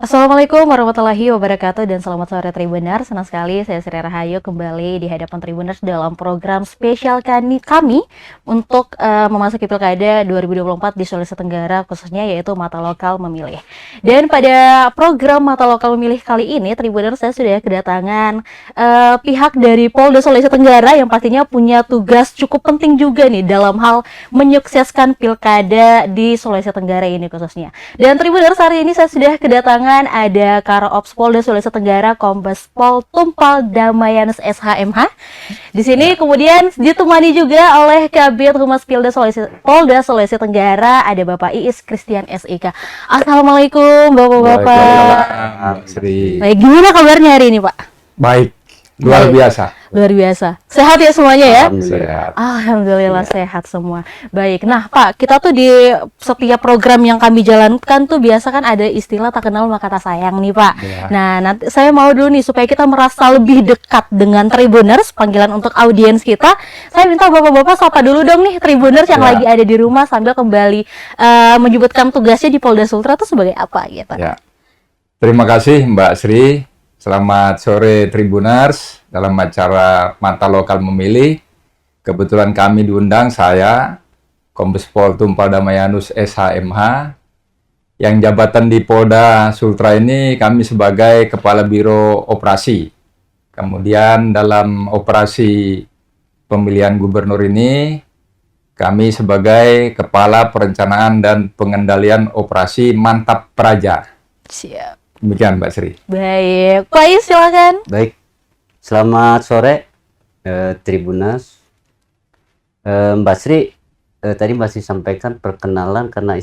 Assalamualaikum warahmatullahi wabarakatuh dan selamat sore Tribuners. Senang sekali saya Sri Rahayu kembali di hadapan Tribuners dalam program spesial kami untuk memasuki Pilkada 2024 di Sulawesi Tenggara, khususnya yaitu Mata Lokal Memilih. Dan pada program Mata Lokal Memilih kali ini Tribuners, saya sudah kedatangan pihak dari Polda Sulawesi Tenggara yang pastinya punya tugas cukup penting juga nih dalam hal menyukseskan Pilkada di Sulawesi Tenggara ini khususnya. Dan Tribuners, hari ini saya sudah kedatangan ada Karo Ops Polda Sulawesi Tenggara Kombes Pol Tumpal Damayanus SHMH. Di sini kemudian ditemani juga oleh Kabid Humas Polda Sulawesi Tenggara, ada Bapak Iis Christian SIK. Assalamualaikum Bapak-bapak. Baik, gimana kabarnya hari ini, Pak? Baik, luar biasa. Luar biasa. Sehat ya semuanya ya? Sehat. Alhamdulillah sehat semua. Baik. Nah, Pak, kita tuh di setiap program yang kami jalankan tuh biasa kan ada istilah tak kenal maka tak sayang nih, Pak. Ya. Nah, nanti saya mau dulu nih supaya kita merasa lebih dekat dengan Tribuners, panggilan untuk audiens kita. Saya minta Bapak-bapak sapa dulu dong nih Tribuners yang lagi ada di rumah sambil kembali menyebutkan tugasnya di Polda Sultra itu sebagai apa gitu. Ya. Terima kasih Mbak Sri. Selamat sore Tribuners dalam acara Mata Lokal Memilih. Kebetulan kami diundang, saya Kombes Pol Tumpal Damayanus SHMH. Yang jabatan di Polda Sultra ini kami sebagai Kepala Biro Operasi. Kemudian dalam operasi pemilihan gubernur ini kami sebagai Kepala Perencanaan dan Pengendalian Operasi Mantap Praja. Siap. Demikian Mbak Sri. Baik, Pak Is silakan. Baik, selamat sore Tribuners. Mbak Sri, tadi masih sampaikan perkenalan karena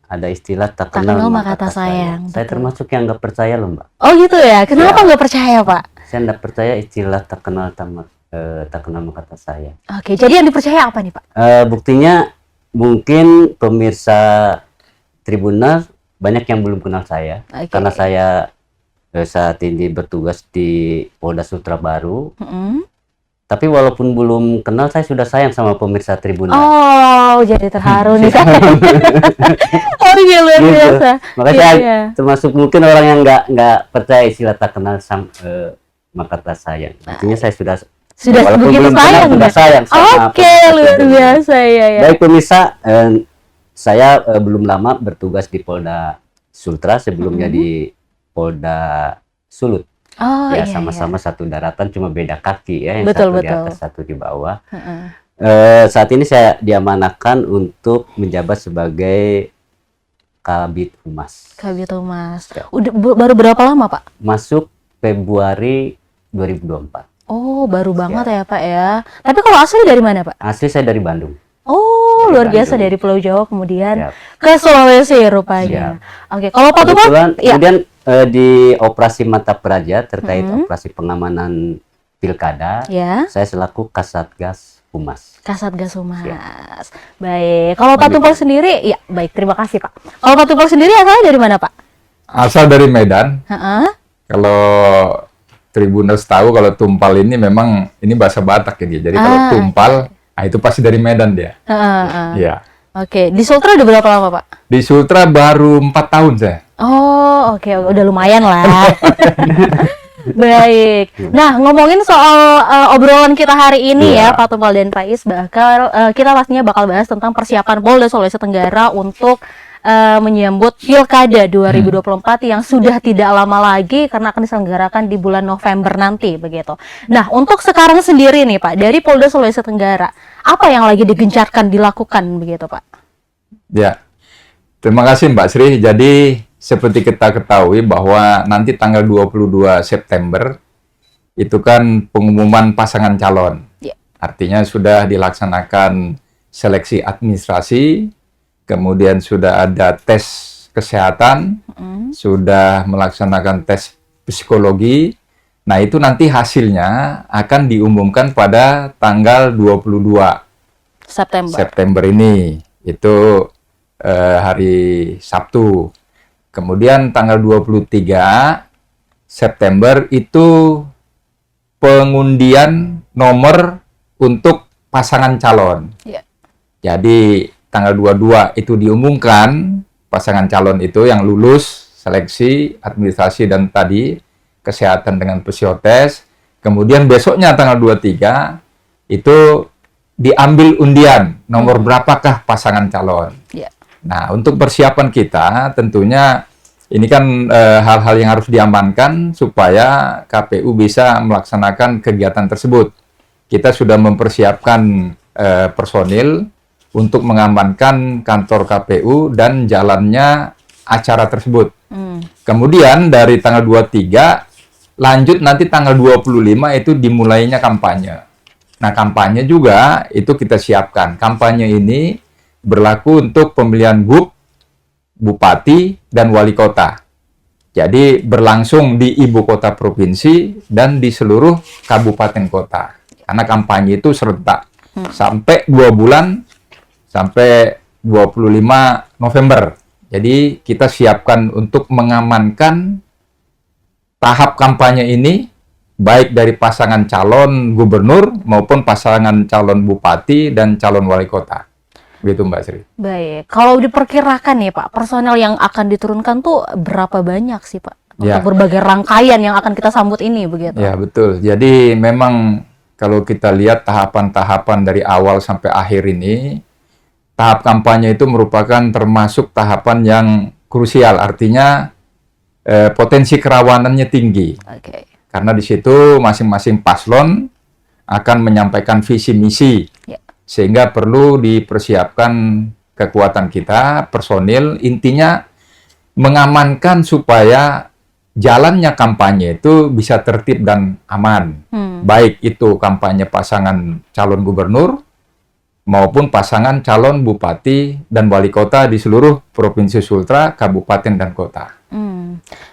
ada istilah tak kenal maka tak sayang. Saya termasuk yang nggak percaya loh Mbak. Oh gitu ya, kenapa nggak percaya Pak? Saya nggak percaya istilah tak kenal maka tak sayang. Oke, jadi yang dipercaya apa nih Pak? Buktinya mungkin pemirsa Tribuners banyak yang belum kenal saya, karena saya saat ini bertugas di Polda Sultra Baru. Tapi walaupun belum kenal, saya sudah sayang sama pemirsa Tribuners. Oh, jadi terharu nih saya. Oh iya, luar biasa. Makanya saya termasuk mungkin orang yang nggak percaya istilah tak kenal maka tak sayang. Artinya saya sudah walaupun begitu belum kenal, sudah sayang. Oke, luar biasa ya. Baik pemirsa, saya belum lama bertugas di Polda Sultra, sebelumnya di Polda Sulut. Oh, ya, sama-sama satu daratan, cuma beda kaki ya, yang betul, satu di atas, satu di bawah. Saat ini saya diamanahkan untuk menjabat sebagai Kabid Humas. Kabid Humas. Udah baru berapa lama Pak? Masuk Februari 2024. Oh, baru banget ya Pak ya. Tapi kalau asli dari mana Pak? Asli saya dari Bandung. Oh, luar biasa, dari Pulau Jawa kemudian ke Sulawesi rupanya. Oke, kalau Pak Tumpal, kemudian di operasi Mantap Praja terkait operasi pengamanan pilkada, saya selaku Kasatgas Humas. Kasatgas Humas. Baik. Kalau Pak Tumpal sendiri, ya baik, terima kasih Pak. Kalau Pak Tumpal sendiri asalnya dari mana Pak? Asal dari Medan. Kalau Tribuners tahu kalau Tumpal ini memang ini bahasa Batak ya. Jadi kalau Tumpal, itu pasti dari Medan dia. Iya. Oke, di Sultra udah berapa lama Pak? Di Sultra baru 4 tahun saya. Oh, oke, udah lumayan lah. Baik. Nah, ngomongin soal obrolan kita hari ini ya, Pak Tumpal dan Pak Is, kita pastinya bakal bahas tentang persiapan Polda Sulawesi Tenggara untuk menyambut Pilkada 2024 yang sudah tidak lama lagi karena akan diselenggarakan di bulan November nanti begitu. Nah, untuk sekarang sendiri nih Pak, dari Polda Sulawesi Tenggara, apa yang lagi digencarkan dilakukan begitu Pak? Ya, terima kasih Mbak Sri. Jadi seperti kita ketahui bahwa nanti tanggal 22 September itu kan pengumuman pasangan calon. Artinya sudah dilaksanakan seleksi administrasi, kemudian sudah ada tes kesehatan, sudah melaksanakan tes psikologi. Nah, itu nanti hasilnya akan diumumkan pada tanggal 22 September ini. Itu hari Sabtu. Kemudian tanggal 23 September itu pengundian nomor untuk pasangan calon. Jadi tanggal 22 itu diumumkan pasangan calon itu yang lulus seleksi, administrasi, dan tadi kesehatan dengan psikotest. Kemudian besoknya tanggal 23 itu diambil undian nomor berapakah pasangan calon. Ya. Nah, untuk persiapan kita tentunya ini kan hal-hal yang harus diamankan supaya KPU bisa melaksanakan kegiatan tersebut. Kita sudah mempersiapkan personil untuk mengamankan kantor KPU dan jalannya acara tersebut. Kemudian dari tanggal 23 lanjut nanti tanggal 25 itu dimulainya kampanye. Nah, kampanye juga itu kita siapkan. Kampanye ini berlaku untuk pemilihan GUP, Bupati, dan Wali Kota. Jadi berlangsung di ibu kota provinsi dan di seluruh kabupaten kota. Karena kampanye itu serentak sampai 2 bulan, sampai 25 November. Jadi kita siapkan untuk mengamankan tahap kampanye ini, baik dari pasangan calon gubernur maupun pasangan calon bupati dan calon wali kota. Begitu Mbak Sri. Baik, kalau diperkirakan nih Pak, personel yang akan diturunkan tuh berapa banyak sih Pak? Ya. Untuk berbagai rangkaian yang akan kita sambut ini begitu. Ya betul, jadi memang kalau kita lihat tahapan-tahapan dari awal sampai akhir ini, tahap kampanye itu merupakan termasuk tahapan yang krusial, artinya potensi kerawanannya tinggi. Oke. Karena di situ masing-masing paslon akan menyampaikan visi misi, sehingga perlu dipersiapkan kekuatan kita, personil, intinya mengamankan supaya jalannya kampanye itu bisa tertib dan aman. Baik itu kampanye pasangan calon gubernur maupun pasangan calon bupati dan wali kota di seluruh Provinsi Sultra, kabupaten dan kota.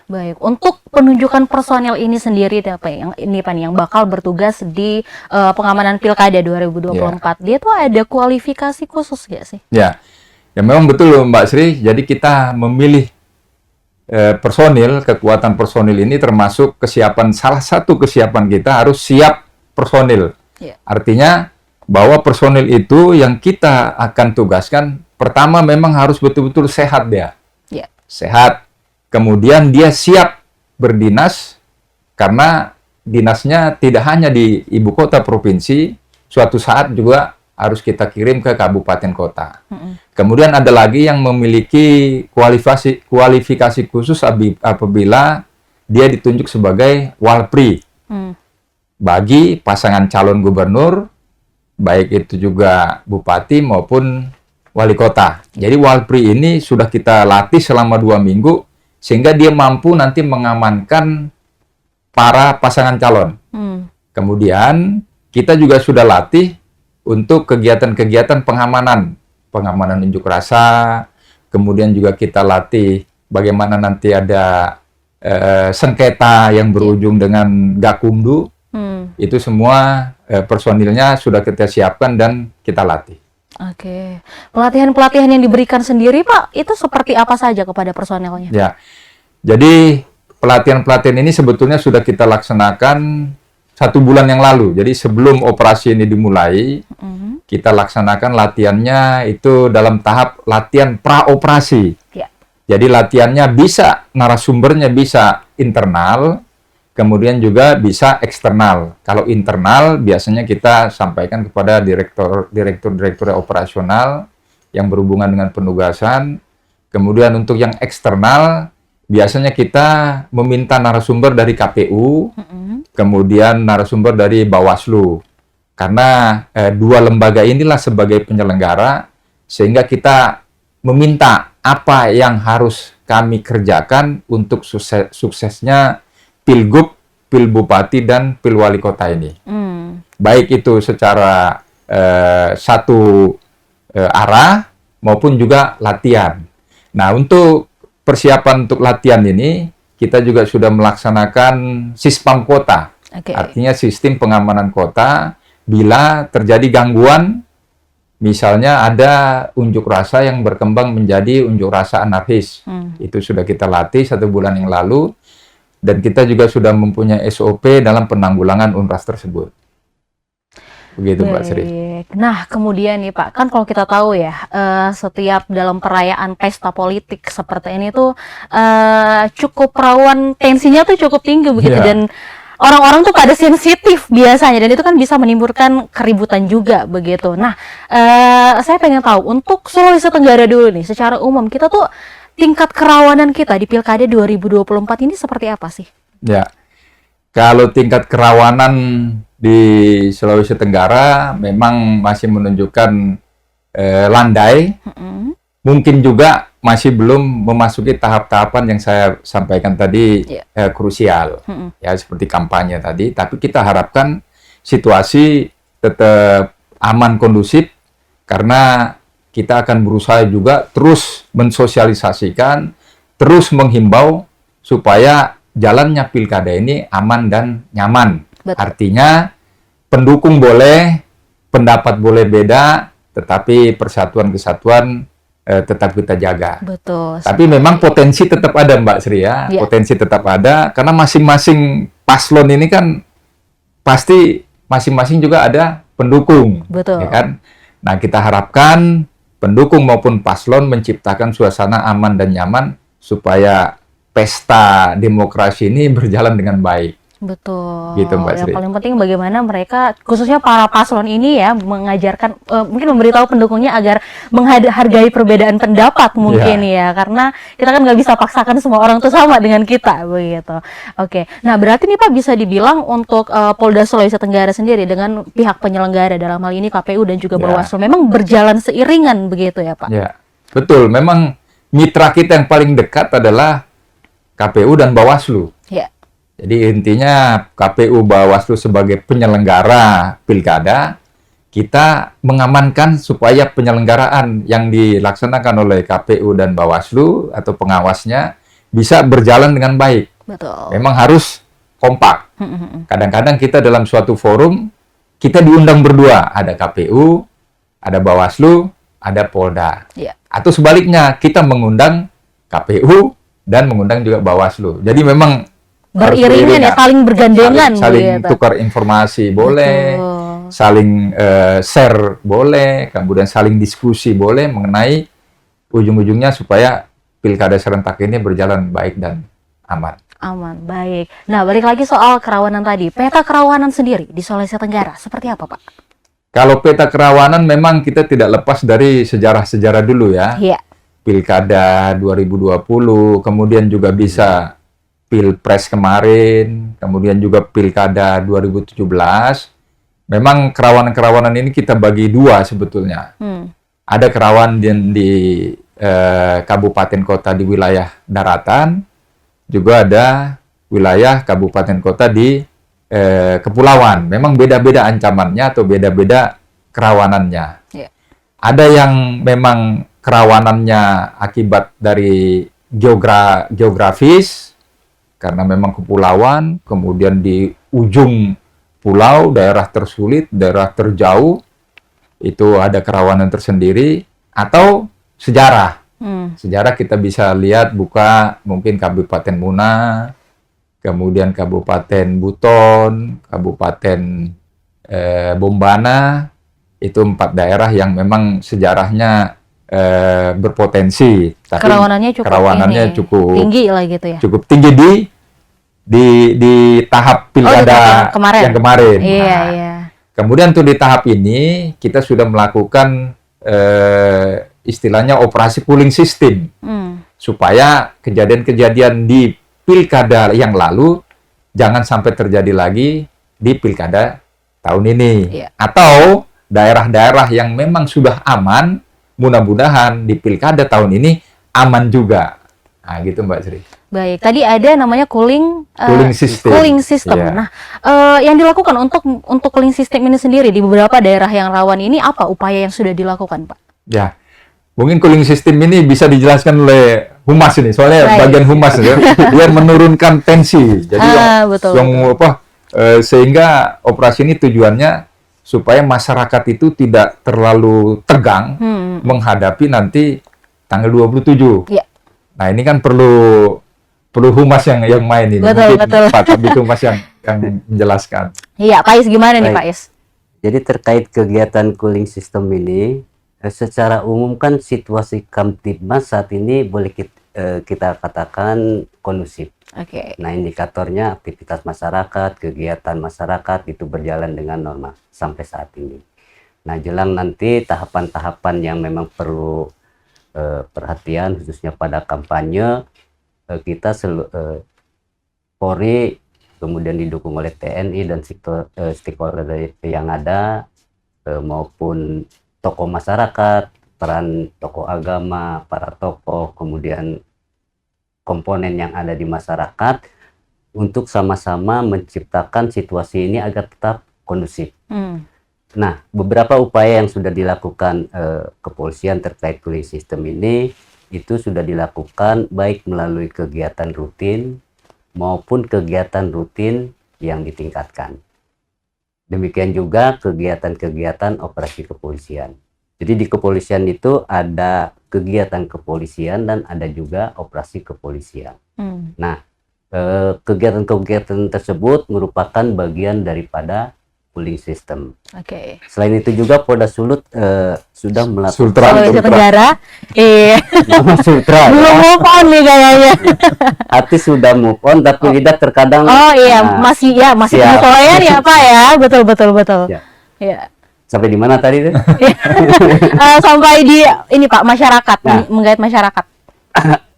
Baik, untuk penunjukan personel ini sendiri yang bakal bertugas di pengamanan Pilkada 2024, dia tuh ada kualifikasi khusus nggak sih? Ya memang betul Mbak Sri. Jadi kita memilih personil, kekuatan personil ini termasuk kesiapan, salah satu kesiapan kita harus siap personil. Artinya bahwa personil itu yang kita akan tugaskan, pertama memang harus betul-betul sehat dia. Sehat. Kemudian dia siap berdinas, karena dinasnya tidak hanya di ibu kota provinsi, suatu saat juga harus kita kirim ke kabupaten kota. Kemudian ada lagi yang memiliki kualifikasi khusus apabila dia ditunjuk sebagai walpri bagi pasangan calon gubernur, baik itu juga bupati maupun wali kota. Jadi walpri ini sudah kita latih selama 2 minggu, sehingga dia mampu nanti mengamankan para pasangan calon. Kemudian kita juga sudah latih untuk kegiatan-kegiatan pengamanan unjuk rasa, kemudian juga kita latih bagaimana nanti ada sengketa yang berujung dengan gakumdu. Itu semua personilnya sudah kita siapkan dan kita latih. Oke, pelatihan-pelatihan yang diberikan sendiri Pak, itu seperti apa saja kepada personelnya? Ya, jadi pelatihan-pelatihan ini sebetulnya sudah kita laksanakan 1 bulan yang lalu. Jadi sebelum operasi ini dimulai, kita laksanakan latihannya itu dalam tahap latihan pra-operasi. Jadi latihannya bisa, narasumbernya bisa internal, kemudian juga bisa eksternal. Kalau internal biasanya kita sampaikan kepada direktur operasional yang berhubungan dengan penugasan. Kemudian untuk yang eksternal biasanya kita meminta narasumber dari KPU, kemudian narasumber dari Bawaslu. Karena 2 lembaga inilah sebagai penyelenggara, sehingga kita meminta apa yang harus kami kerjakan untuk suksesnya Pilgub, Pilbupati, dan Pilwali Kota ini. Baik itu secara satu arah maupun juga latihan. Nah, untuk persiapan untuk latihan ini, kita juga sudah melaksanakan Sispam Kota. Artinya sistem pengamanan kota, bila terjadi gangguan, misalnya ada unjuk rasa yang berkembang menjadi unjuk rasa anarkis. Itu sudah kita latih 1 bulan yang lalu. Dan kita juga sudah mempunyai SOP dalam penanggulangan unras tersebut. begitu Mbak Sri. Baik. Nah, kemudian nih Pak, kan kalau kita tahu ya, setiap dalam perayaan pesta politik seperti ini tuh cukup rawan, tensinya tuh cukup tinggi begitu, Iya. dan orang-orang tuh pada sensitif biasanya, dan itu kan bisa menimbulkan keributan juga begitu. Nah, saya pengen tahu untuk Sulawesi Tenggara dulu nih, secara umum kita tuh tingkat kerawanan kita di Pilkada 2024 ini seperti apa sih? Ya, kalau tingkat kerawanan di Sulawesi Tenggara memang masih menunjukkan landai, Mm-mm. mungkin juga masih belum memasuki tahap-tahapan yang saya sampaikan tadi, Iya. krusial, Mm-mm. ya seperti kampanye tadi. Tapi kita harapkan situasi tetap aman, kondusif, karena kita akan berusaha juga terus mensosialisasikan, terus menghimbau supaya jalannya pilkada ini aman dan nyaman. Betul. Artinya pendukung boleh, pendapat boleh beda, tetapi persatuan kesatuan tetap kita jaga. Betul. Tapi memang potensi tetap ada Mbak Sri ya, Iya. potensi tetap ada karena masing-masing paslon ini kan pasti masing-masing juga ada pendukung, Betul. ya kan? Nah, kita harapkan pendukung maupun paslon menciptakan suasana aman dan nyaman supaya pesta demokrasi ini berjalan dengan baik. Betul. Gitu, Mbak Yang Sri. paling penting bagaimana mereka, khususnya para paslon ini ya, mengajarkan, mungkin memberitahu pendukungnya agar menghargai perbedaan pendapat mungkin ya, karena kita kan nggak bisa paksakan semua orang tuh sama dengan kita begitu. Oke, nah berarti nih Pak bisa dibilang untuk Polda Sulawesi Tenggara sendiri dengan pihak penyelenggara dalam hal ini KPU dan juga Ya. Bawaslu memang berjalan seiringan begitu ya Pak? Ya, betul. Memang mitra kita yang paling dekat adalah KPU dan Bawaslu. Ya. Jadi intinya KPU Bawaslu sebagai penyelenggara pilkada, kita mengamankan supaya penyelenggaraan yang dilaksanakan oleh KPU dan Bawaslu atau pengawasnya bisa berjalan dengan baik. Betul. Memang harus kompak. Kadang-kadang kita dalam suatu forum, kita diundang berdua. Ada KPU, ada Bawaslu, ada Polda. Ya. Atau sebaliknya, kita mengundang KPU dan mengundang juga Bawaslu. Jadi memang Beriringan ya, saling bergandengan saling begitu. tukar informasi boleh, Betul. saling share boleh, kemudian saling diskusi boleh mengenai ujung-ujungnya supaya pilkada serentak ini berjalan baik dan aman. Aman, baik. Nah, balik lagi soal kerawanan tadi. Peta kerawanan sendiri di Sulawesi Tenggara, seperti apa, Pak? Kalau peta kerawanan memang kita tidak lepas dari sejarah-sejarah dulu ya. Iya. Pilkada 2020, kemudian juga bisa Pilpres kemarin, kemudian juga Pilkada 2017. Memang kerawanan-kerawanan ini kita bagi dua sebetulnya. Ada kerawanan di kabupaten kota di wilayah daratan, juga ada wilayah kabupaten kota di kepulauan. Memang beda-beda ancamannya atau beda-beda kerawanannya. Iya. Ada yang memang kerawanannya akibat dari geografis, karena memang kepulauan, kemudian di ujung pulau, daerah tersulit, daerah terjauh, itu ada kerawanan tersendiri, atau sejarah. Sejarah kita bisa lihat, buka mungkin Kabupaten Muna, kemudian Kabupaten Buton, Kabupaten Bombana, itu 4 daerah yang memang sejarahnya berpotensi, tapi kerawanannya cukup tinggi lah gitu ya. Cukup tinggi di tahap pilkada yang kemarin. Iya, Nah, iya. kemudian tuh di tahap ini kita sudah melakukan istilahnya operasi pooling system supaya kejadian-kejadian di pilkada yang lalu jangan sampai terjadi lagi di pilkada tahun ini. Iya. Atau daerah-daerah yang memang sudah aman, mudah-mudahan di pilkada tahun ini aman juga. Nah, gitu Mbak Sri. Baik, tadi ada namanya cooling system. Iya. Nah, yang dilakukan untuk cooling system ini sendiri di beberapa daerah yang rawan ini, apa upaya yang sudah dilakukan, Pak? Ya, mungkin cooling system ini bisa dijelaskan oleh Humas ini, soalnya bagian Humas ya, biar menurunkan tensi. Jadi sehingga operasi ini tujuannya supaya masyarakat itu tidak terlalu tegang menghadapi nanti tanggal 27. Iya. Nah, ini kan perlu Humas yang main ini. Betul. Pak Kabid Humas yang menjelaskan. Iya, Pak Is, gimana nih Baik. Pak Is? Jadi terkait kegiatan cooling system ini, secara umum kan situasi Kamtibmas saat ini boleh kita katakan kondusif. Oke. Nah, indikatornya aktivitas masyarakat, kegiatan masyarakat itu berjalan dengan normal sampai saat ini. Nah, jelang nanti tahapan-tahapan yang memang perlu perhatian khususnya pada kampanye, kita Polri kemudian didukung oleh TNI dan stakeholder yang ada, maupun tokoh masyarakat, peran tokoh agama, para tokoh, kemudian komponen yang ada di masyarakat untuk sama-sama menciptakan situasi ini agar tetap kondusif. Nah, beberapa upaya yang sudah dilakukan kepolisian terkait cooling system ini itu sudah dilakukan baik melalui kegiatan rutin maupun kegiatan rutin yang ditingkatkan. Demikian juga kegiatan-kegiatan operasi kepolisian. Jadi di kepolisian itu ada kegiatan kepolisian dan ada juga operasi kepolisian. Nah, kegiatan-kegiatan tersebut merupakan bagian daripada cooling system. Oke. Selain itu juga Polda Sulut sudah melakukan Sulawesi Tenggara. Iya. Nama Sutra. Belum move on nih kayaknya. Hati sudah move on tapi lidah terkadang Oh iya, masih penyesuaian ya Pak ya. Betul. Ya. Iya. Sampai di mana tadi tuh? Sampai di ini Pak, masyarakat, Nah. menggait masyarakat.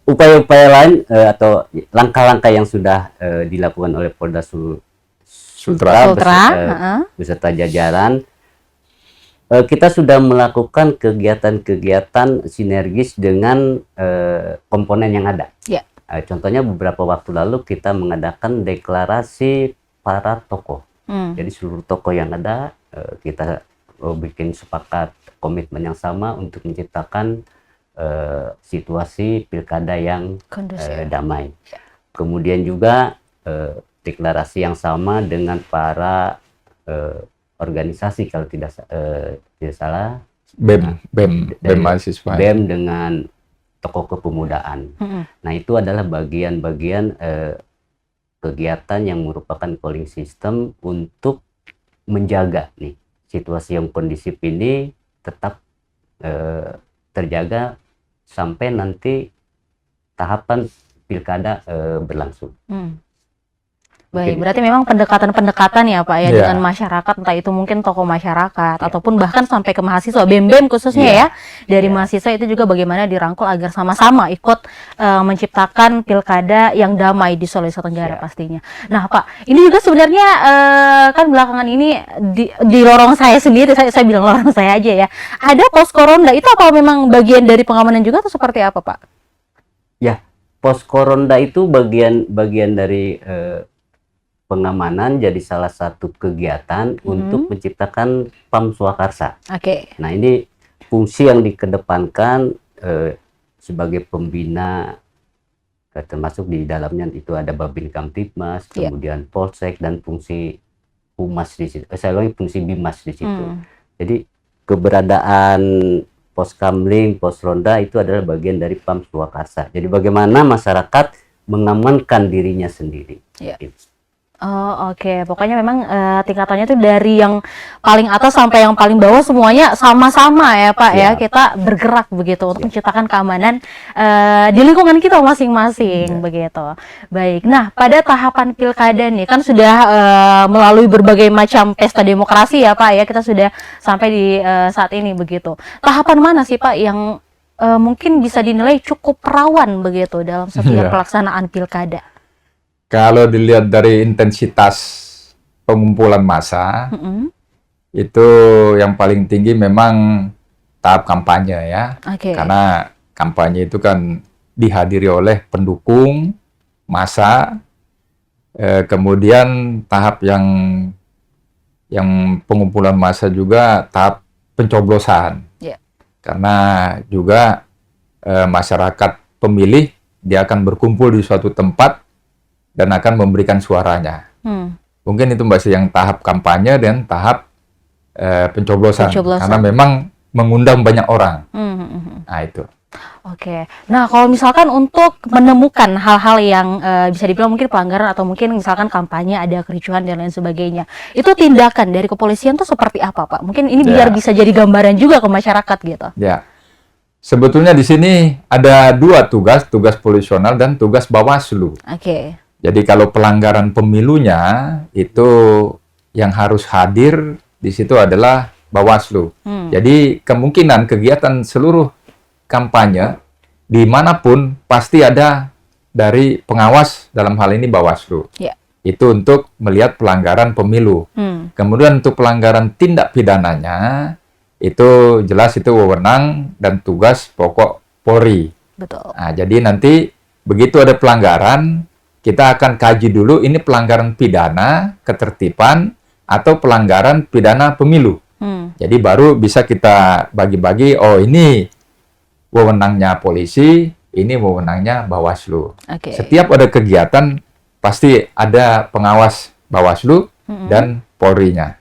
Upaya-upaya lain atau langkah-langkah yang sudah dilakukan oleh Polda Sultra beserta jajaran, kita sudah melakukan kegiatan-kegiatan sinergis dengan komponen yang ada. Ya. Contohnya beberapa waktu lalu kita mengadakan deklarasi para tokoh. Jadi seluruh tokoh yang ada kita bikin sepakat komitmen yang sama untuk menciptakan situasi pilkada yang damai. Kemudian juga deklarasi yang sama dengan para organisasi kalau tidak salah BEM mahasiswa. BEM dengan tokoh kepemudaan. Nah, itu adalah bagian-bagian kegiatan yang merupakan cooling system untuk menjaga nih situasi yang kondisif ini tetap terjaga sampai nanti tahapan pilkada berlangsung. Baik, berarti memang pendekatan-pendekatan ya Pak ya dengan masyarakat, entah itu mungkin tokoh masyarakat ataupun bahkan sampai ke mahasiswa, BEM-BEM khususnya ya. Dari mahasiswa itu juga bagaimana dirangkul agar sama-sama ikut menciptakan pilkada yang damai di Sulawesi Tenggara pastinya. Nah Pak, ini juga sebenarnya kan belakangan ini di lorong saya sendiri, saya bilang lorong saya aja ya, ada posko ronda, itu apa memang bagian dari pengamanan juga atau seperti apa Pak? Ya, posko ronda itu bagian dari pengamanan, jadi salah satu kegiatan untuk menciptakan PAM Swakarsa. Nah, ini fungsi yang dikedepankan sebagai pembina, termasuk di dalamnya itu ada Babin Kamtibmas, kemudian Polsek dan fungsi Humas di situ. Fungsi Bimas di situ. Jadi keberadaan pos kamling, pos ronda itu adalah bagian dari PAM Swakarsa. Jadi bagaimana masyarakat mengamankan dirinya sendiri. Oh oke. Pokoknya memang tingkatannya itu dari yang paling atas sampai yang paling bawah semuanya sama-sama ya Pak ya. Kita bergerak begitu untuk menciptakan keamanan di lingkungan kita masing-masing begitu. Baik. Nah, pada tahapan pilkada nih kan sudah melalui berbagai macam pesta demokrasi ya Pak ya. Kita sudah sampai di saat ini begitu. Tahapan mana sih Pak yang mungkin bisa dinilai cukup rawan begitu dalam setiap pelaksanaan pilkada? Kalau dilihat dari intensitas pengumpulan massa, itu yang paling tinggi memang tahap kampanye ya. Karena kampanye itu kan dihadiri oleh pendukung, massa, kemudian tahap yang pengumpulan massa juga tahap pencoblosan. Karena juga masyarakat pemilih dia akan berkumpul di suatu tempat dan akan memberikan suaranya. Mungkin itu Mbak Sri yang tahap kampanye dan tahap pencoblosan. Karena memang mengundang banyak orang. Nah itu. Oke. Nah, kalau misalkan untuk menemukan hal-hal yang bisa dibilang mungkin pelanggaran atau mungkin misalkan kampanye ada kericuhan dan lain sebagainya, itu tindakan dari kepolisian tuh seperti apa, Pak? Mungkin ini biar Ya, bisa jadi gambaran juga ke masyarakat gitu. ya. Sebetulnya di sini ada dua tugas, tugas polisional dan tugas Bawaslu. Oke. Jadi kalau pelanggaran pemilunya itu yang harus hadir di situ adalah Bawaslu. Jadi kemungkinan kegiatan seluruh kampanye dimanapun pasti ada dari pengawas, dalam hal ini Bawaslu. Ya. Itu untuk melihat pelanggaran pemilu. Kemudian untuk pelanggaran tindak pidananya itu jelas itu wewenang dan tugas pokok Polri. Betul. Nah, jadi nanti begitu ada pelanggaran, kita akan kaji dulu ini pelanggaran pidana, ketertiban, atau pelanggaran pidana pemilu. Jadi baru bisa kita bagi-bagi, oh ini wewenangnya polisi, ini wewenangnya Bawaslu. Oke. Setiap ada kegiatan, pasti ada pengawas Bawaslu dan Polri-nya.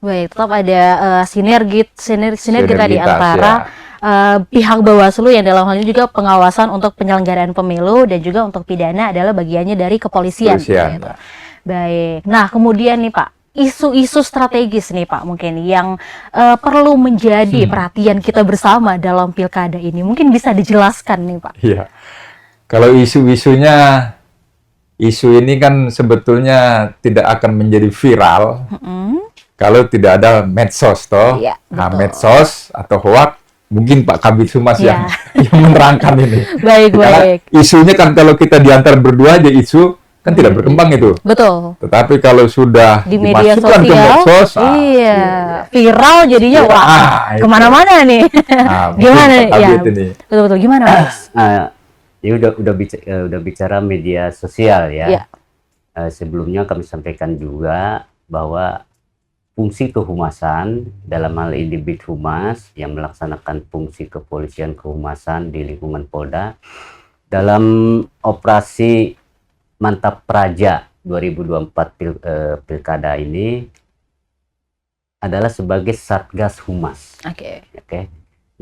Baik, tetap ada sinergi tadi Sinergitas, antara ya. pihak Bawaslu yang dalam hal ini juga pengawasan untuk penyelenggaraan pemilu dan juga untuk pidana adalah bagiannya dari kepolisian. Kepolisian, Gitu. ya. Baik. Nah, kemudian nih Pak, isu-isu strategis nih Pak mungkin yang perlu menjadi perhatian kita bersama dalam pilkada ini. Mungkin bisa dijelaskan nih Pak. Iya. Kalau isu ini kan sebetulnya tidak akan menjadi viral kalau tidak ada medsos toh. Iya, Nah, betul. medsos atau hoak mungkin Pak Kabid Humas Iya. yang menerangkan ini. Baik, Karena baik. isunya kan kalau kita diantar berdua aja isu kan tidak berkembang itu. Betul. Tetapi kalau sudah Di media dimasukkan ke sosial, medsos, iya, viral jadinya Iya, wah, itu. kemana-mana nih. Nah, mungkin Gimana? Pak Ya, Kabid ini. betul-betul gimana Mas? Ya udah bicara media sosial ya. Iya. Sebelumnya kami sampaikan juga bahwa fungsi kehumasan dalam hal ini Bid Humas yang melaksanakan fungsi kepolisian kehumasan di lingkungan Polda dalam operasi Mantap Praja 2024 pilkada ini adalah sebagai Satgas Humas. Oke. Oke.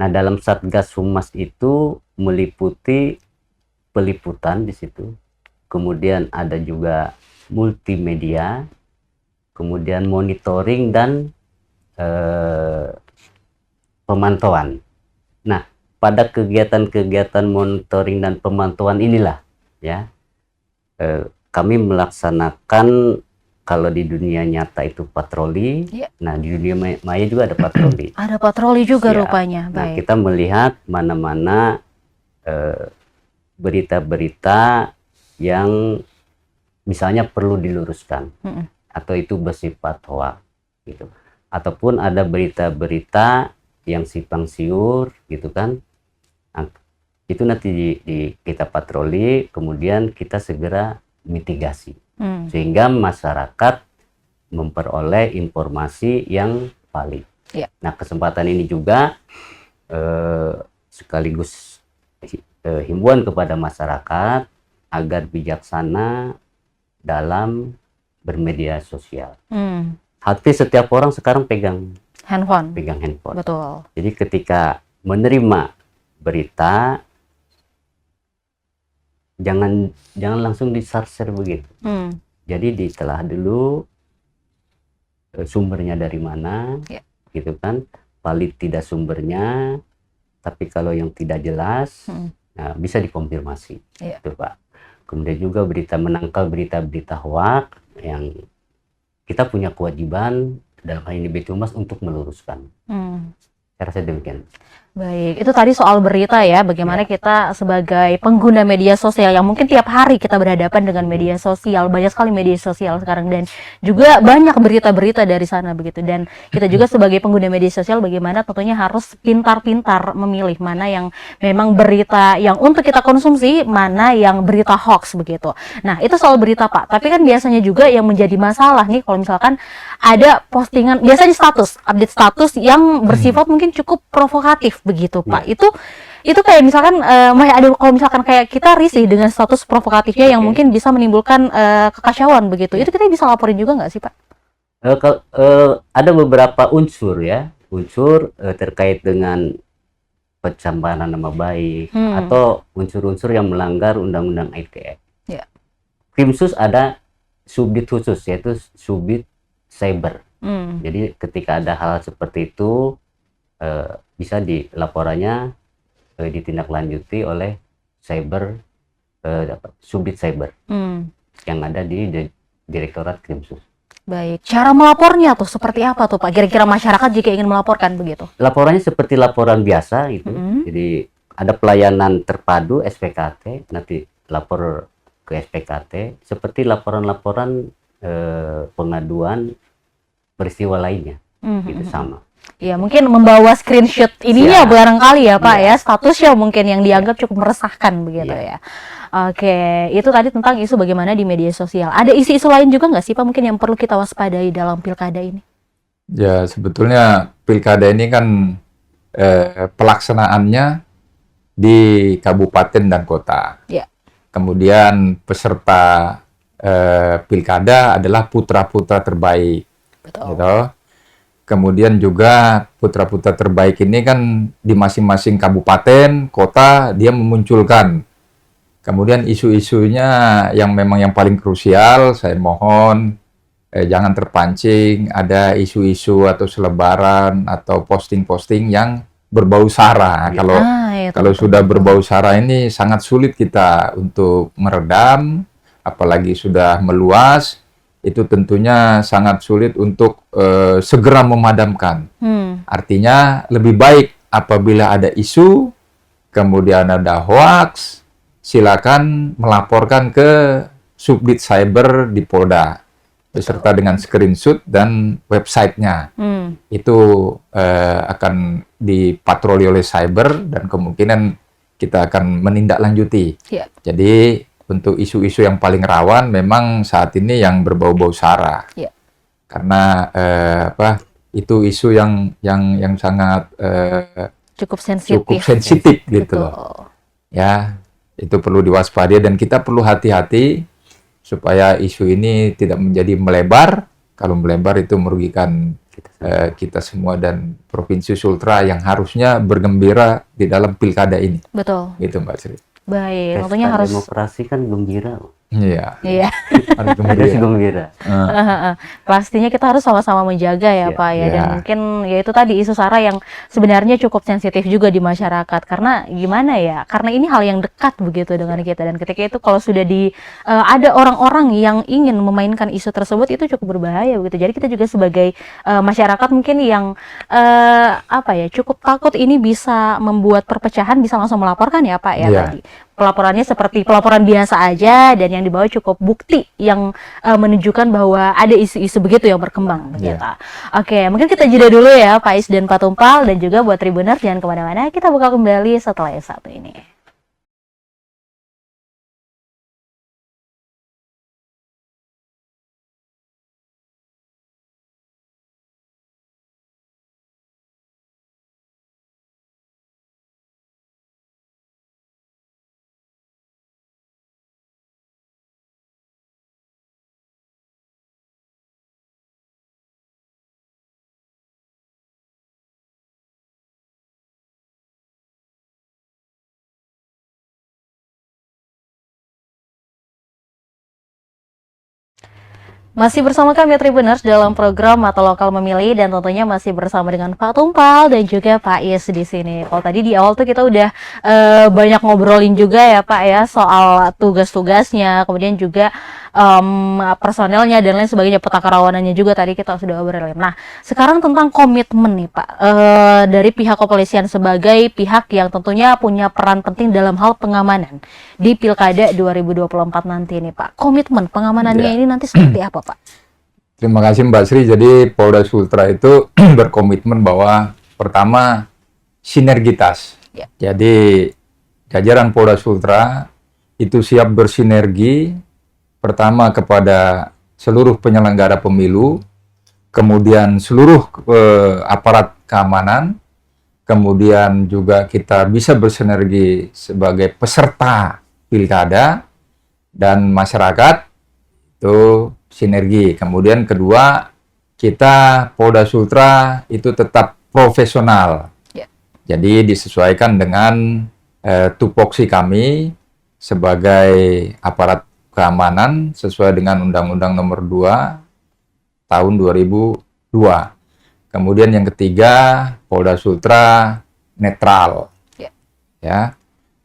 Nah, dalam Satgas Humas itu meliputi peliputan di situ. Kemudian ada juga multimedia, kemudian monitoring dan pemantauan. Nah, pada kegiatan-kegiatan monitoring dan pemantauan inilah ya kami melaksanakan, kalau di dunia nyata itu patroli, nah di dunia maya juga ada patroli. Ada patroli juga Ya. rupanya. Nah, Baik. kita melihat mana-mana berita-berita yang misalnya perlu diluruskan atau itu bersifat hoax gitu, ataupun ada berita-berita yang simpang siur gitu kan. Nah, itu nanti kita patroli, kemudian kita segera mitigasi sehingga masyarakat memperoleh informasi yang valid. Ya. Nah, kesempatan ini juga sekaligus himbauan kepada masyarakat agar bijaksana dalam bermedia sosial. Hati setiap orang sekarang pegang Handphone. handphone. Betul. Jadi ketika menerima berita, jangan langsung di-share begitu. Jadi ditelah dulu sumbernya dari mana, gitu kan, valid tidak sumbernya. Tapi kalau yang tidak jelas, nah, bisa dikonfirmasi, itu Pak. Kemudian juga menangkal berita-berita hoax yang kita punya kewajiban dalam hal ini Bid Humas untuk meluruskan. Saya rasa demikian. Baik, itu tadi soal berita ya, bagaimana kita sebagai pengguna media sosial yang mungkin tiap hari kita berhadapan dengan media sosial, banyak sekali media sosial sekarang dan juga banyak berita-berita dari sana begitu, dan kita juga sebagai pengguna media sosial bagaimana tentunya harus pintar-pintar memilih mana yang memang berita yang untuk kita konsumsi, mana yang berita hoax begitu. Nah, itu soal berita Pak, tapi kan biasanya juga yang menjadi masalah nih kalau misalkan ada postingan, biasanya update status yang bersifat mungkin cukup provokatif begitu Pak. Itu kayak misalkan ada, kalau misalkan kayak kita risih dengan status provokatifnya yang mungkin bisa menimbulkan kekacauan begitu. Itu kita bisa laporin juga nggak sih Pak? Ada beberapa unsur ya, terkait dengan pencemaran nama baik atau unsur-unsur yang melanggar undang-undang ITE. Ya. Krimsus ada subdit khusus yaitu subdit cyber. Jadi ketika ada hal seperti itu bisa dilaporannya ditindaklanjuti oleh cyber subdit cyber yang ada di Direktorat Krimsus. Baik, cara melapornya tuh seperti apa tuh Pak? Kira-kira masyarakat jika ingin melaporkan begitu? Laporannya seperti laporan biasa itu. Jadi ada pelayanan terpadu SPKT, nanti lapor ke SPKT seperti laporan-laporan pengaduan peristiwa lainnya. Itu sama. Ya, mungkin membawa screenshot ininya barangkali ya Pak ya, statusnya mungkin yang dianggap cukup meresahkan begitu ya. Oke, itu tadi tentang isu bagaimana di media sosial. Ada isu-isu lain juga nggak sih Pak mungkin yang perlu kita waspadai dalam pilkada ini? Ya, sebetulnya pilkada ini kan pelaksanaannya di kabupaten dan kota. Ya. Kemudian peserta pilkada adalah putra-putra terbaik. Betul. Gitu. Kemudian juga putra-putra terbaik ini kan di masing-masing kabupaten, kota dia memunculkan. Kemudian isu-isunya yang memang yang paling krusial, saya mohon jangan terpancing ada isu-isu atau selebaran atau posting-posting yang berbau sara. Kalau sudah berbau sara ini sangat sulit kita untuk meredam, apalagi sudah meluas, itu tentunya sangat sulit untuk segera memadamkan. Artinya lebih baik apabila ada isu, kemudian ada hoaks, silakan melaporkan ke Subdit Cyber di Polda beserta dengan screenshot dan websitenya. Itu akan dipatroli oleh cyber dan kemungkinan kita akan menindaklanjuti. Jadi untuk isu-isu yang paling rawan memang saat ini yang berbau-bau sara. Karena itu isu yang sangat cukup sensitif gitu loh. Ya, itu perlu diwaspadai dan kita perlu hati-hati supaya isu ini tidak menjadi melebar. Kalau melebar itu merugikan kita semua dan Provinsi Sultra yang harusnya bergembira di dalam pilkada ini. Betul. Gitu Mbak Sri. Baik, tentunya harus demokrasi kan gembira. Iya. Harus gembira. Pastinya kita harus sama-sama menjaga ya Pak ya. Dan mungkin ya itu tadi isu sara yang sebenarnya cukup sensitif juga di masyarakat. Karena gimana ya? Karena ini hal yang dekat begitu dengan kita, dan ketika itu kalau sudah ada orang-orang yang ingin memainkan isu tersebut itu cukup berbahaya begitu. Jadi kita juga sebagai masyarakat mungkin yang cukup takut ini bisa membuat perpecahan, bisa langsung melaporkan ya Pak ya tadi. Pelaporannya seperti pelaporan biasa aja dan yang dibawa cukup bukti yang menunjukkan bahwa ada isu-isu begitu yang berkembang begitu. Oke, mungkin kita jeda dulu ya Pak Is dan Pak Tumpal, dan juga buat Tribuners jangan kemana-mana, kita buka kembali setelah yang satu ini. Masih bersama kami Tribuners dalam program Mata Lokal Memilih, dan tentunya masih bersama dengan Pak Tumpal dan juga Pak Is di sini. Kalau tadi di awal tuh kita udah banyak ngobrolin juga ya Pak ya soal tugas-tugasnya, kemudian juga personelnya dan lain sebagainya, peta kerawanannya juga tadi kita sudah obrolin. Nah, sekarang tentang komitmen nih Pak dari pihak kepolisian sebagai pihak yang tentunya punya peran penting dalam hal pengamanan di Pilkada 2024 nanti nih Pak. Komitmen pengamanannya ini nanti seperti apa Pak? Terima kasih Mbak Sri. Jadi Polda Sultra itu berkomitmen bahwa pertama sinergitas. Jadi jajaran Polda Sultra itu siap bersinergi pertama kepada seluruh penyelenggara pemilu, kemudian seluruh aparat keamanan, kemudian juga kita bisa bersinergi sebagai peserta pilkada dan masyarakat, itu sinergi. Kemudian kedua, kita Polda Sultra itu tetap profesional. Jadi disesuaikan dengan tupoksi kami sebagai aparat keamanan sesuai dengan Undang-Undang Nomor 2 tahun 2002. Kemudian yang ketiga, Polda Sultra netral. Ya,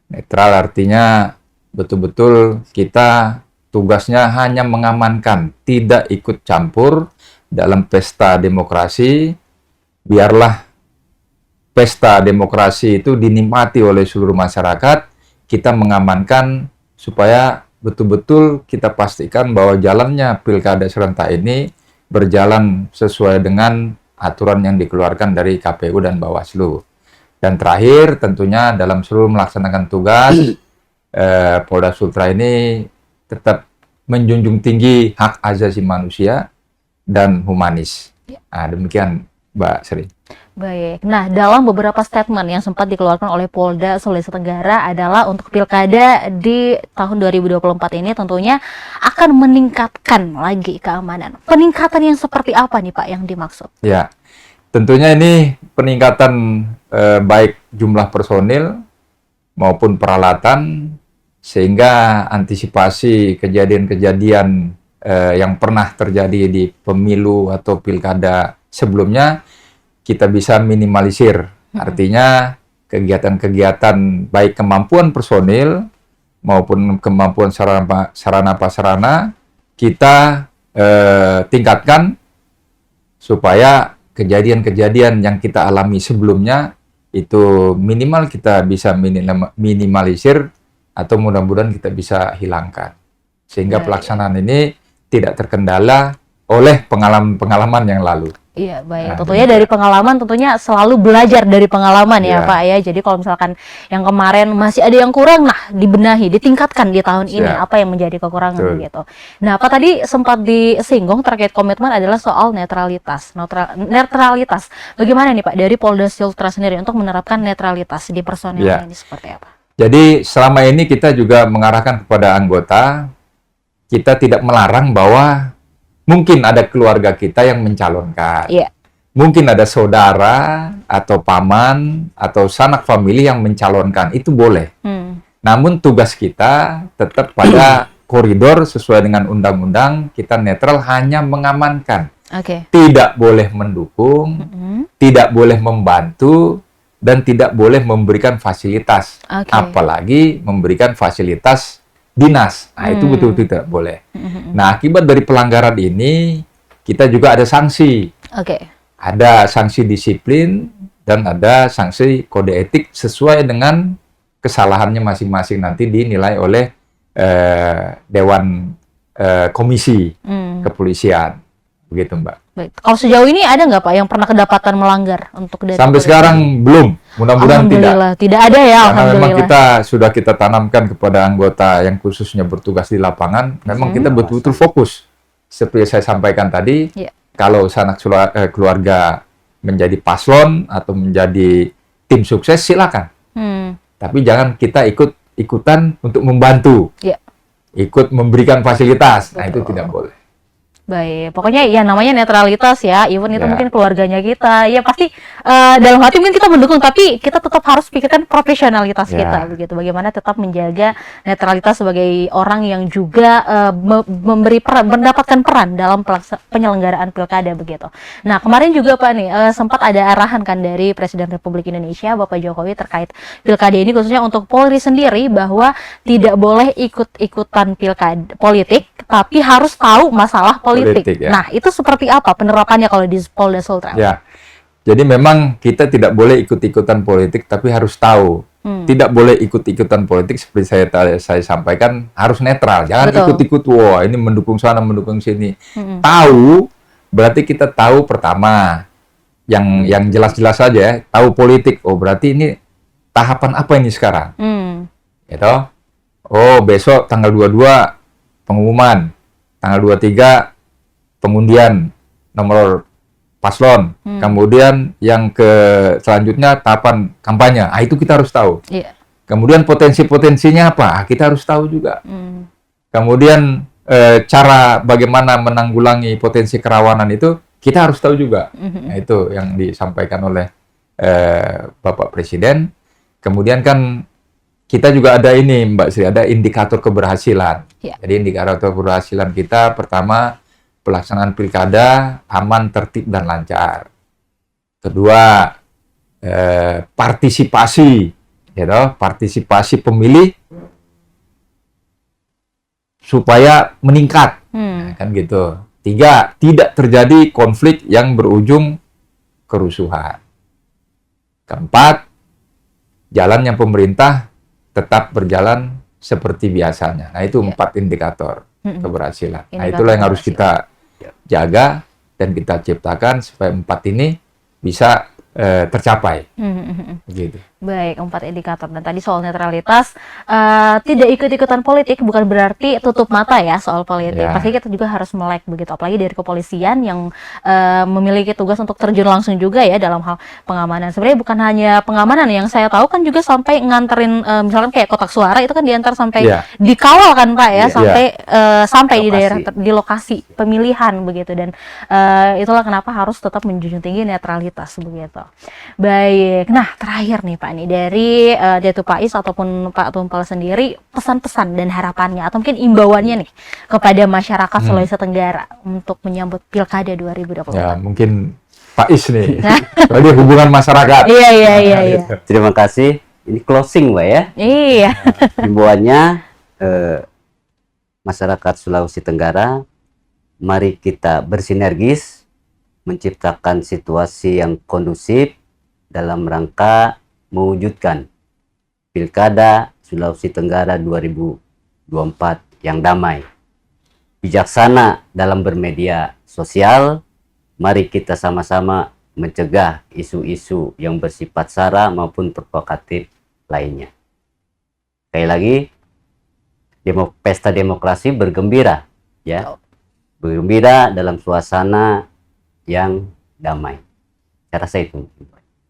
netral artinya betul-betul kita tugasnya hanya mengamankan, tidak ikut campur dalam pesta demokrasi. Biarlah pesta demokrasi itu dinikmati oleh seluruh masyarakat, kita mengamankan supaya betul-betul kita pastikan bahwa jalannya pilkada serentak ini berjalan sesuai dengan aturan yang dikeluarkan dari KPU dan Bawaslu. Dan terakhir, tentunya dalam seluruh melaksanakan tugas, Polda Sultra ini tetap menjunjung tinggi hak asasi manusia dan humanis. Nah, demikian Mbak Sri. Baik. Nah, dalam beberapa statement yang sempat dikeluarkan oleh Polda Sulawesi Tenggara adalah untuk pilkada di tahun 2024 ini tentunya akan meningkatkan lagi keamanan. Peningkatan yang seperti apa nih Pak yang dimaksud? Ya, tentunya ini peningkatan baik jumlah personil maupun peralatan sehingga antisipasi kejadian-kejadian yang pernah terjadi di pemilu atau pilkada sebelumnya kita bisa minimalisir. Artinya kegiatan-kegiatan baik kemampuan personil maupun kemampuan sarana prasarana kita tingkatkan supaya kejadian-kejadian yang kita alami sebelumnya itu minimal kita bisa minimalisir atau mudah-mudahan kita bisa hilangkan. Sehingga pelaksanaan ini tidak terkendala oleh pengalaman-pengalaman yang lalu. Iya, baik. Nah, tentunya dari pengalaman, tentunya selalu belajar dari pengalaman ya Pak ya. Jadi kalau misalkan yang kemarin masih ada yang kurang, nah dibenahi, ditingkatkan di tahun ini apa yang menjadi kekurangan begitu. Nah, Pak tadi sempat disinggung terkait komitmen adalah soal netralitas. Netralitas. Bagaimana nih Pak dari Polda Sultra sendiri untuk menerapkan netralitas di personil ini seperti apa? Jadi selama ini kita juga mengarahkan kepada anggota, kita tidak melarang bahwa mungkin ada keluarga kita yang mencalonkan. Mungkin ada saudara atau paman atau sanak famili yang mencalonkan. Itu boleh. Namun tugas kita tetap pada koridor sesuai dengan undang-undang. Kita netral hanya mengamankan. Tidak boleh mendukung, tidak boleh membantu, dan tidak boleh memberikan fasilitas. Apalagi memberikan fasilitas dinas. Nah, itu betul-betul tidak boleh. Nah, akibat dari pelanggaran ini, kita juga ada sanksi. Ada sanksi disiplin dan ada sanksi kode etik sesuai dengan kesalahannya masing-masing nanti dinilai oleh Dewan Komisi Kepolisian. Begitu, Mbak. Baik. Kalau sejauh ini ada nggak Pak yang pernah kedapatan melanggar untuk dari sampai sekarang belum, mudah-mudahan tidak ada ya. Karena memang kita tanamkan kepada anggota yang khususnya bertugas di lapangan, memang kita betul-betul fokus. Seperti saya sampaikan tadi, kalau sanak keluarga menjadi paslon atau menjadi tim sukses silakan. Tapi jangan kita ikutan untuk membantu, ikut memberikan fasilitas. Nah, itu tidak boleh. Baik, pokoknya ya namanya netralitas ya, even itu mungkin keluarganya kita, ya pasti dalam hati mungkin kita mendukung, tapi kita tetap harus pikirkan profesionalitas kita, begitu. Bagaimana tetap menjaga netralitas sebagai orang yang juga mendapatkan peran dalam penyelenggaraan pilkada, begitu. Nah, kemarin juga Pak nih, sempat ada arahan kan dari Presiden Republik Indonesia, Bapak Jokowi terkait pilkada ini, khususnya untuk Polri sendiri, bahwa tidak boleh ikut-ikutan pilkada politik, tapi harus tahu masalah politik. Nah, itu seperti apa penerapannya kalau di Polda Sultra? Ya, jadi memang kita tidak boleh ikut-ikutan politik, tapi harus tahu. Tidak boleh ikut-ikutan politik seperti saya sampaikan, harus netral. Jangan ikut-ikut, wah ini mendukung sana, mendukung sini. Tahu, berarti kita tahu pertama, yang jelas-jelas saja ya, tahu politik. Oh, berarti ini tahapan apa ini sekarang? Gitu. Oh, besok tanggal 22 pengumuman, tanggal 23 pengundian nomor paslon, kemudian yang selanjutnya tahapan kampanye. Ah, itu kita harus tahu. Kemudian potensi-potensinya apa? Kita harus tahu juga. Kemudian cara bagaimana menanggulangi potensi kerawanan itu kita harus tahu juga. Nah, itu yang disampaikan oleh Bapak Presiden. Kemudian kan kita juga ada ini Mbak Sri, ada indikator keberhasilan. Ya. Jadi indikator keberhasilan kita pertama pelaksanaan pilkada aman, tertib dan lancar. Kedua partisipasi, partisipasi pemilih supaya meningkat, kan gitu. 3, tidak terjadi konflik yang berujung kerusuhan. 4, jalannya pemerintah tetap berjalan seperti biasanya. Nah, itu 4 indikator keberhasilan. Nah, itulah yang harus kita jaga dan kita ciptakan supaya 4 ini bisa tercapai. Gitu. Baik, 4 indikator. Dan tadi soal netralitas, tidak ikut-ikutan politik bukan berarti tutup mata ya soal politik. Ya. Pasti kita juga harus melek begitu. Apalagi dari kepolisian yang memiliki tugas untuk terjun langsung juga ya dalam hal pengamanan. Sebenarnya bukan hanya pengamanan, yang saya tahu kan juga sampai nganterin, misalkan kayak kotak suara itu kan diantar sampai dikawal kan Pak ya, sampai di daerah, di lokasi pemilihan begitu. Dan itulah kenapa harus tetap menjunjung tinggi netralitas begitu. Baik, nah terakhir nih Pak, nih dari Datu Pais ataupun Pak Tumpal sendiri, pesan-pesan dan harapannya atau mungkin imbauannya nih kepada masyarakat Sulawesi Tenggara untuk menyambut Pilkada 2024. Ya, mungkin Pais nih, soalnya hubungan masyarakat. Iya. Terima kasih. Ini closing Mbak ya. Iya. Himbauannya masyarakat Sulawesi Tenggara, mari kita bersinergis menciptakan situasi yang kondusif dalam rangka mewujudkan Pilkada Sulawesi Tenggara 2024 yang damai. Bijaksana dalam bermedia sosial, mari kita sama-sama mencegah isu-isu yang bersifat sara maupun provokatif lainnya. Sekali lagi, pesta demokrasi bergembira, ya, bergembira dalam suasana yang damai. Saya rasa itu.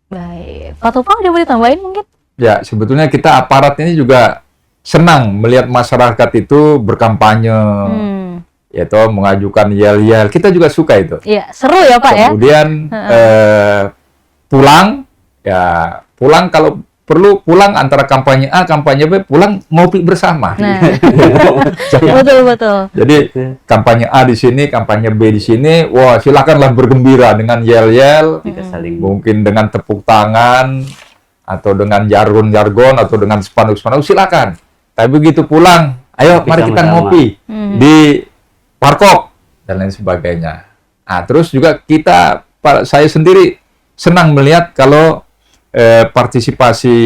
Baik, Pak Tupang ada mau ditambahin mungkin? Ya, sebetulnya kita aparat ini juga senang melihat masyarakat itu berkampanye, mengajukan yel-yel. Kita juga suka itu. Iya, seru ya Pak ya. Kemudian pulang kalau perlu pulang antara kampanye A, kampanye B, pulang ngopi bersama. Nah. Betul. Jadi kampanye A di sini, kampanye B di sini, wah silakanlah bergembira dengan yel-yel, mungkin dengan tepuk tangan, atau dengan jargon-jargon, atau dengan spanduk-spanduk, silakan. Tapi begitu pulang, ayo mari kita ngopi di warkop dan lain sebagainya. Nah, terus juga saya sendiri senang melihat kalau partisipasi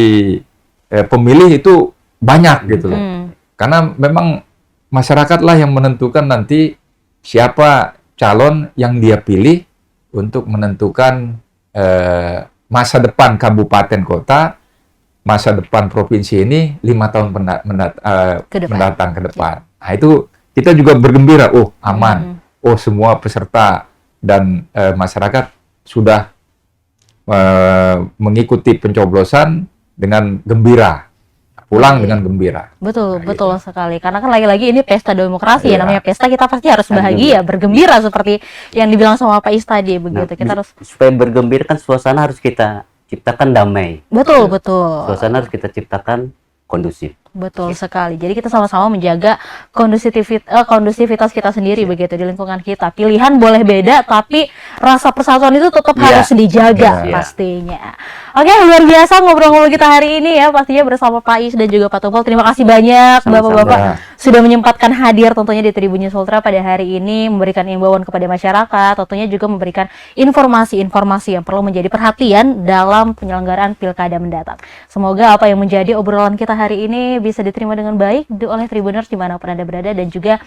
pemilih itu banyak gitu loh. Karena memang masyarakatlah yang menentukan nanti siapa calon yang dia pilih untuk menentukan masa depan kabupaten kota, masa depan provinsi ini 5 tahun mendatang ke depan. Nah, itu kita juga bergembira, aman. Semua peserta dan masyarakat sudah mengikuti pencoblosan dengan gembira, pulang dengan gembira. Betul sekali. Karena kan lagi-lagi ini pesta demokrasi ya, namanya pesta, kita pasti harus bahagia, bergembira seperti yang dibilang sama Pak Is tadi begitu. Kita harus supaya bergembira kan suasana harus kita ciptakan damai. Betul. Suasana harus kita ciptakan kondusif. Betul sekali. Jadi kita sama-sama menjaga kondusivitas kita sendiri begitu di lingkungan kita. Pilihan boleh beda, tapi rasa persatuan itu tetap harus dijaga pastinya. Oke, luar biasa ngobrol-ngobrol kita hari ini ya, pastinya bersama Pak Is dan juga Pak Tumpal. Terima kasih banyak Bapak-bapak sudah menyempatkan hadir tentunya di Tribun News Ultra pada hari ini, memberikan imbauan kepada masyarakat, tentunya juga memberikan informasi-informasi yang perlu menjadi perhatian dalam penyelenggaraan Pilkada mendatang. Semoga apa yang menjadi obrolan kita hari ini bisa diterima dengan baik oleh Tribuners dimanapun Anda berada dan juga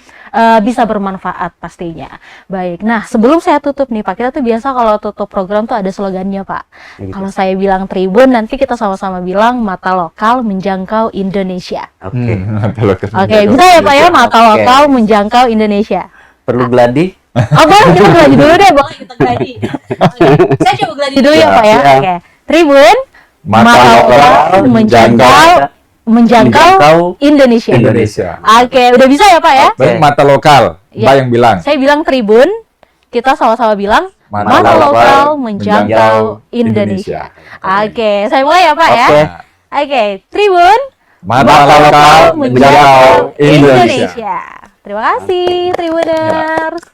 bisa bermanfaat pastinya. Baik, nah sebelum saya tutup nih Pak, kita tuh biasa kalau tutup program tuh ada slogannya Pak. Kalau saya bilang Tribun, nanti kita sama-sama bilang mata lokal menjangkau Indonesia. Oke, bisa ya Pak ya, mata lokal menjangkau Indonesia. Perlu gladi? Kita gladi dulu deh, boleh kita gladi. Saya coba gladi dulu ya Pak ya. Oke, Tribun, mata lokal menjangkau Indonesia. Oke, udah bisa ya Pak ya? Baik, mata lokal, Mbak yang bilang. Saya bilang Tribun, kita sama-sama bilang Mata lokal menjangkau Indonesia. Oke, saya mulai ya Pak ya. Oke. Oke, Tribun Mata lokal menjangkau Indonesia. Terima kasih Tribuners.